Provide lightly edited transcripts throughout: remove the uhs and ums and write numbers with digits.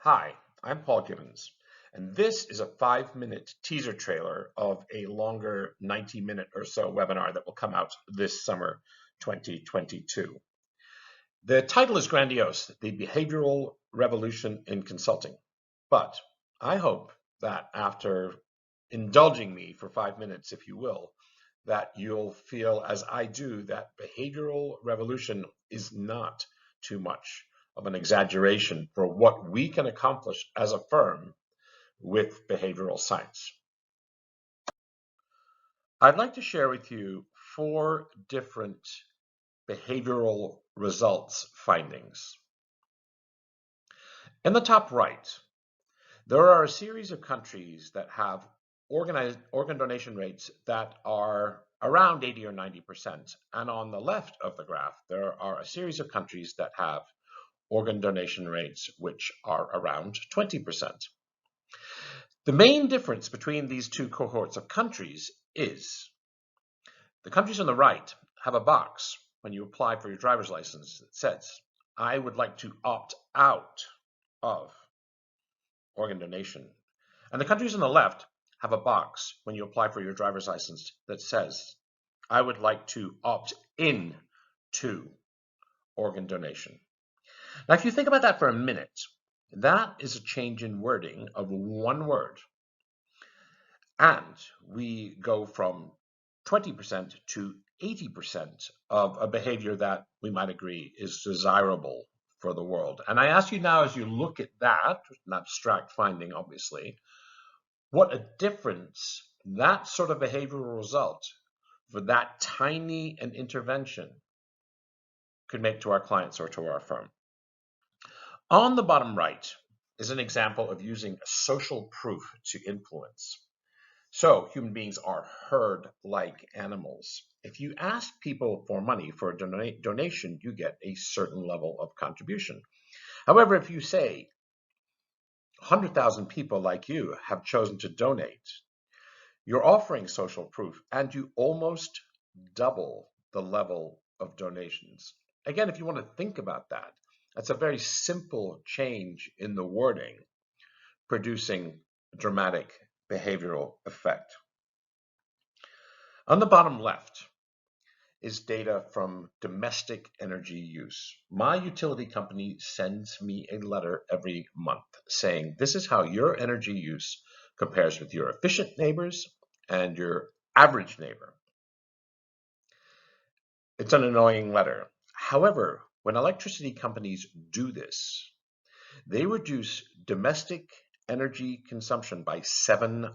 Hi, I'm Paul Gibbons, and this is a 5-minute teaser trailer of a longer 90-minute or so webinar that will come out this summer 2022. The title is grandiose, The Behavioral Revolution in Consulting. But I hope that after indulging me for 5 minutes, if you will, that you'll feel as I do that behavioral revolution is not too much of an exaggeration for what we can accomplish as a firm with behavioral science. I'd like to share with you 4 different behavioral results findings. In the top right, there are a series of countries that have organ donation rates that are around 80 or 90%. And on the left of the graph, there are a series of countries that have organ donation rates which are around 20%. The main difference between these two cohorts of countries is the countries on the right have a box when you apply for your driver's license that says, I would like to opt out of organ donation. And the countries on the left have a box when you apply for your driver's license that says, I would like to opt in to organ donation. Now, if you think about that for a minute, that is a change in wording of one word. And we go from 20% to 80% of a behavior that we might agree is desirable for the world. And I ask you now, as you look at that, an abstract finding, obviously, what a difference that sort of behavioral result for that tiny an intervention could make to our clients or to our firm. On the bottom right is an example of using social proof to influence. So human beings are herd-like animals. If you ask people for money for a donation, you get a certain level of contribution. However, if you say 100,000 people like you have chosen to donate, you're offering social proof and you almost double the level of donations. Again, if you want to think about that, that's a very simple change in the wording, producing dramatic behavioral effect. On the bottom left is data from domestic energy use. My utility company sends me a letter every month saying, this is how your energy use compares with your efficient neighbors and your average neighbor. It's an annoying letter. However, when electricity companies do this, they reduce domestic energy consumption by 7%.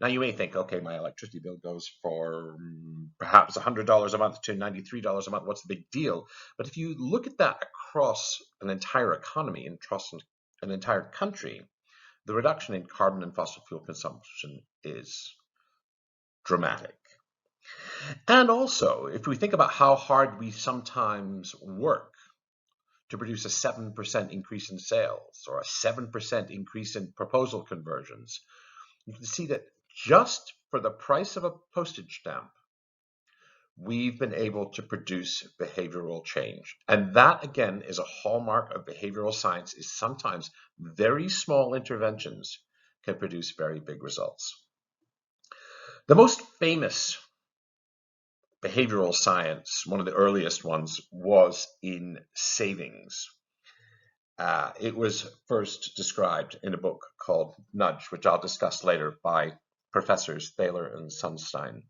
Now you may think, okay, my electricity bill goes for perhaps $100 a month to $93 a month. What's the big deal? But if you look at that across an entire economy and across an entire country, the reduction in carbon and fossil fuel consumption is dramatic. And also, if we think about how hard we sometimes work to produce a 7% increase in sales or a 7% increase in proposal conversions, you can see that just for the price of a postage stamp, we've been able to produce behavioral change. And that, again, is a hallmark of behavioral science, is sometimes very small interventions can produce very big results. The most famous behavioral science, one of the earliest ones, was in savings. It was first described in a book called Nudge, which I'll discuss later, by Professors Thaler and Sunstein.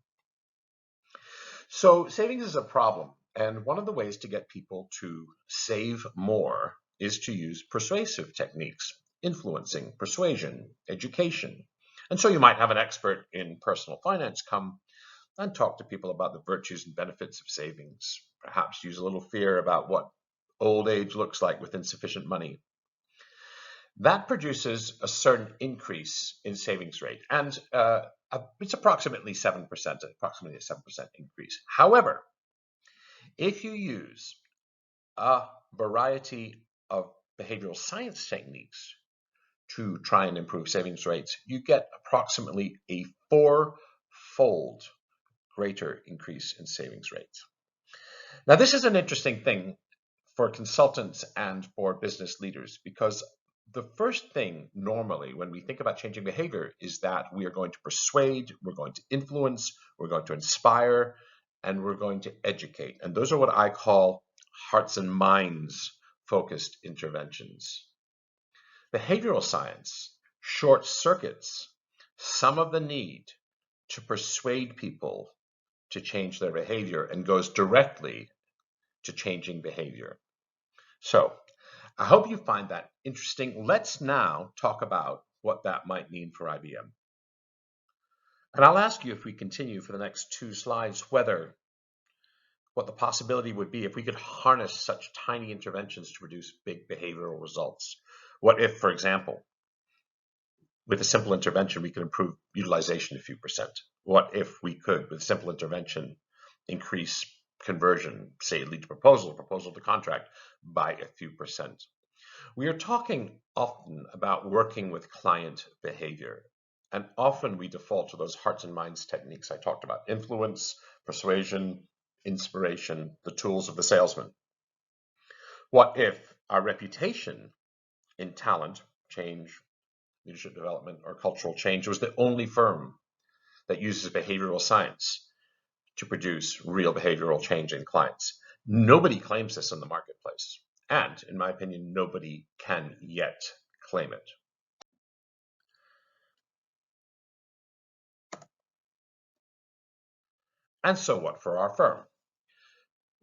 So savings is a problem, and one of the ways to get people to save more is to use persuasive techniques, influencing, persuasion, education. And so you might have an expert in personal finance come and talk to people about the virtues and benefits of savings, perhaps use a little fear about what old age looks like with insufficient money. That produces a certain increase in savings rate, and it's approximately 7%, approximately a 7% increase. However, if you use a variety of behavioral science techniques to try and improve savings rates, you get approximately a 4-fold greater increase in savings rates. Now, this is an interesting thing for consultants and for business leaders, because the first thing normally when we think about changing behavior is that we are going to persuade, we're going to influence, we're going to inspire, and we're going to educate. And those are what I call hearts and minds focused interventions. Behavioral science short circuits some of the need to persuade people to change their behavior and goes directly to changing behavior. So I hope you find that interesting. Let's now talk about what that might mean for IBM. And I'll ask you, if we continue for the next 2 slides, what the possibility would be if we could harness such tiny interventions to produce big behavioral results. What if, for example, with a simple intervention, we could improve utilization a few percent? What if we could, with simple intervention, increase conversion, say lead to proposal to contract, by a few percent? We are talking often about working with client behavior, and often we default to those hearts and minds techniques I talked about: influence, persuasion, inspiration, the tools of the salesman. What if our reputation in talent change, leadership development, or cultural change was the only firm that uses behavioral science to produce real behavioral change in clients? Nobody claims this in the marketplace. And in my opinion, nobody can yet claim it. And so what for our firm?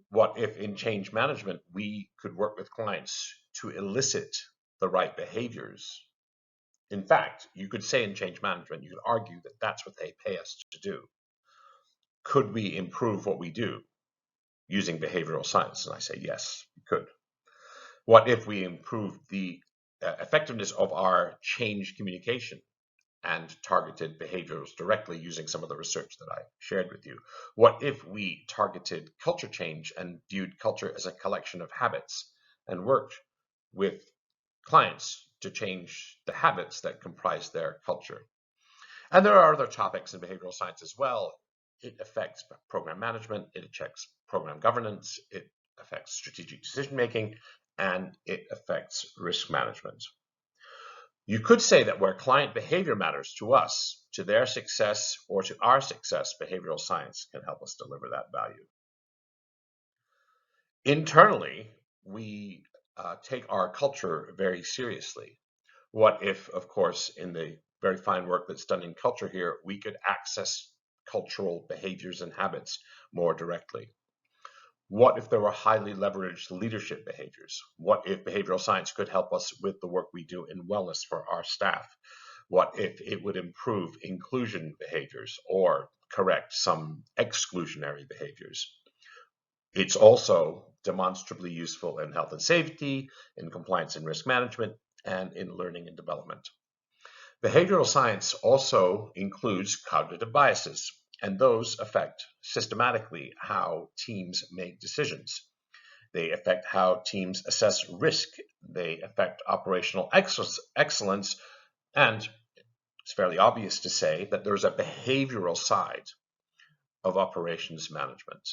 What if in change management, we could work with clients to elicit the right behaviors? In fact, you could say in change management, you could argue that that's what they pay us to do. Could we improve what we do using behavioral science? And I say, yes, we could. What if we improve the effectiveness of our change communication and targeted behaviors directly using some of the research that I shared with you? What if we targeted culture change and viewed culture as a collection of habits and worked with clients to change the habits that comprise their culture? And there are other topics in behavioral science as well. It affects program management, it affects program governance, it affects strategic decision making, and it affects risk management. You could say that where client behavior matters to us, to their success or to our success, behavioral science can help us deliver that value. Internally, we take our culture very seriously. What if, of course, in the very fine work that's done in culture here, we could access cultural behaviors and habits more directly? What if there were highly leveraged leadership behaviors? What if behavioral science could help us with the work we do in wellness for our staff? What if it would improve inclusion behaviors or correct some exclusionary behaviors? It's also demonstrably useful in health and safety, in compliance and risk management, and in learning and development. Behavioral science also includes cognitive biases, and those affect systematically how teams make decisions. They affect how teams assess risk. They affect operational excellence, and it's fairly obvious to say that there's a behavioral side of operations management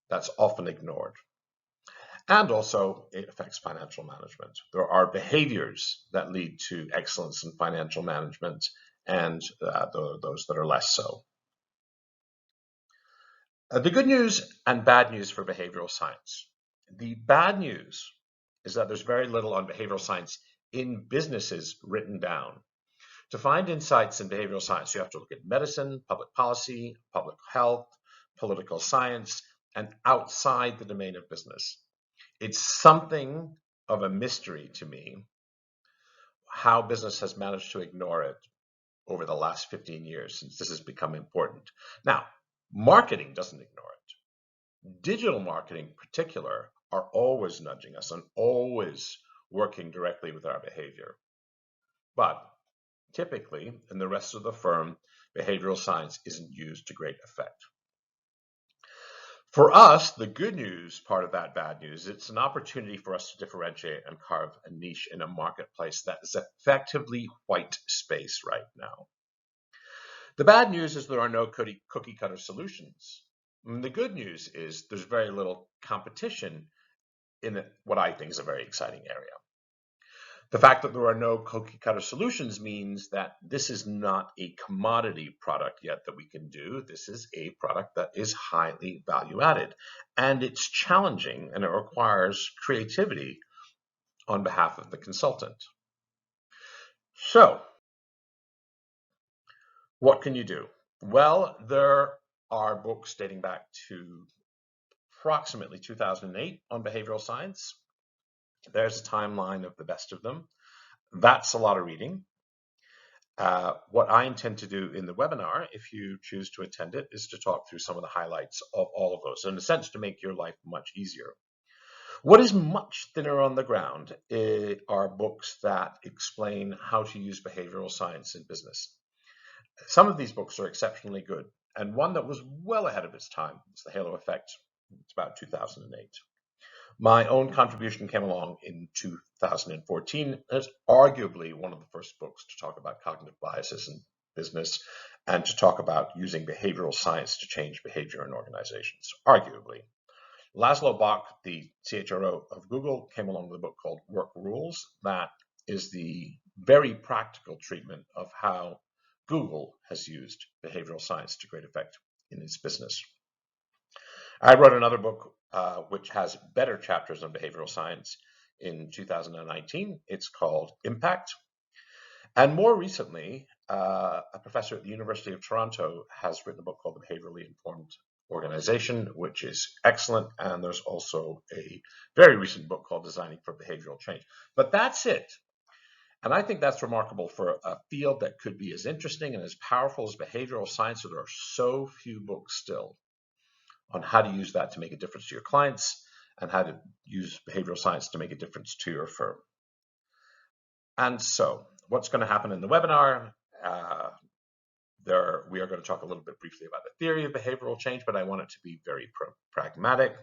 that's often ignored. And also, it affects financial management. There are behaviors that lead to excellence in financial management and those that are less so. The good news and bad news for behavioral science. The bad news is that there's very little on behavioral science in businesses written down. To find insights in behavioral science, you have to look at medicine, public policy, public health, political science, and outside the domain of business. It's something of a mystery to me how business has managed to ignore it over the last 15 years since this has become important. Now, marketing doesn't ignore it. Digital marketing in particular are always nudging us and always working directly with our behavior. But typically, in the rest of the firm, behavioral science isn't used to great effect. For us, the good news part of that bad news, it's an opportunity for us to differentiate and carve a niche in a marketplace that is effectively white space right now. The bad news is there are no cookie cutter solutions. And the good news is there's very little competition in what I think is a very exciting area. The fact that there are no cookie cutter solutions means that this is not a commodity product yet that we can do. This is a product that is highly value added, and it's challenging, and it requires creativity on behalf of the consultant. So, what can you do? Well, there are books dating back to approximately 2008 on behavioral science. There's a timeline of the best of them. That's a lot of reading. What I intend to do in the webinar, if you choose to attend it, is to talk through some of the highlights of all of those, in a sense to make your life much easier. What is much thinner on the ground are books that explain how to use behavioral science in business. Some of these books are exceptionally good, and one that was well ahead of its time is The Halo Effect. It's about 2008. My own contribution came along in 2014 as arguably one of the first books to talk about cognitive biases in business and to talk about using behavioral science to change behavior in organizations, arguably. Laszlo Bock, the CHRO of Google, came along with a book called Work Rules. That is the very practical treatment of how Google has used behavioral science to great effect in its business. I wrote another book which has better chapters on behavioral science in 2019. It's called Impact. And more recently, a professor at the University of Toronto has written a book called The Behaviorally Informed Organization, which is excellent. And there's also a very recent book called Designing for Behavioral Change. But that's it. And I think that's remarkable for a field that could be as interesting and as powerful as behavioral science. So there are so few books still on how to use that to make a difference to your clients and how to use behavioral science to make a difference to your firm. And so what's going to happen in the webinar? We are going to talk a little bit briefly about the theory of behavioral change, but I want it to be very pragmatic.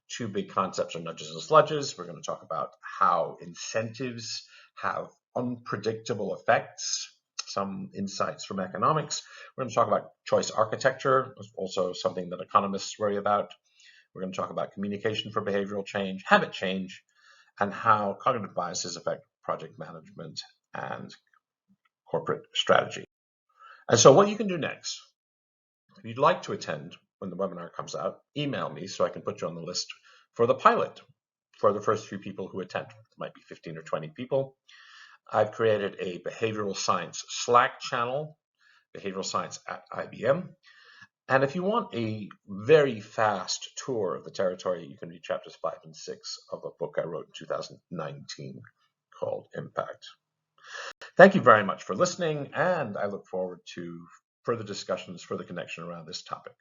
Two big concepts are nudges and sludges. We're going to talk about how incentives have unpredictable effects, some insights from economics. We're going to talk about choice architecture, also something that economists worry about. We're going to talk about communication for behavioral change, habit change, and how cognitive biases affect project management and corporate strategy. And so what you can do next, if you'd like to attend when the webinar comes out, email me so I can put you on the list for the pilot for the first few people who attend. It might be 15 or 20 people. I've created a behavioral science Slack channel, behavioral science at IBM. And if you want a very fast tour of the territory, you can read chapters 5 and 6 of a book I wrote in 2019 called Impact. Thank you very much for listening, and I look forward to further discussions, further connection around this topic.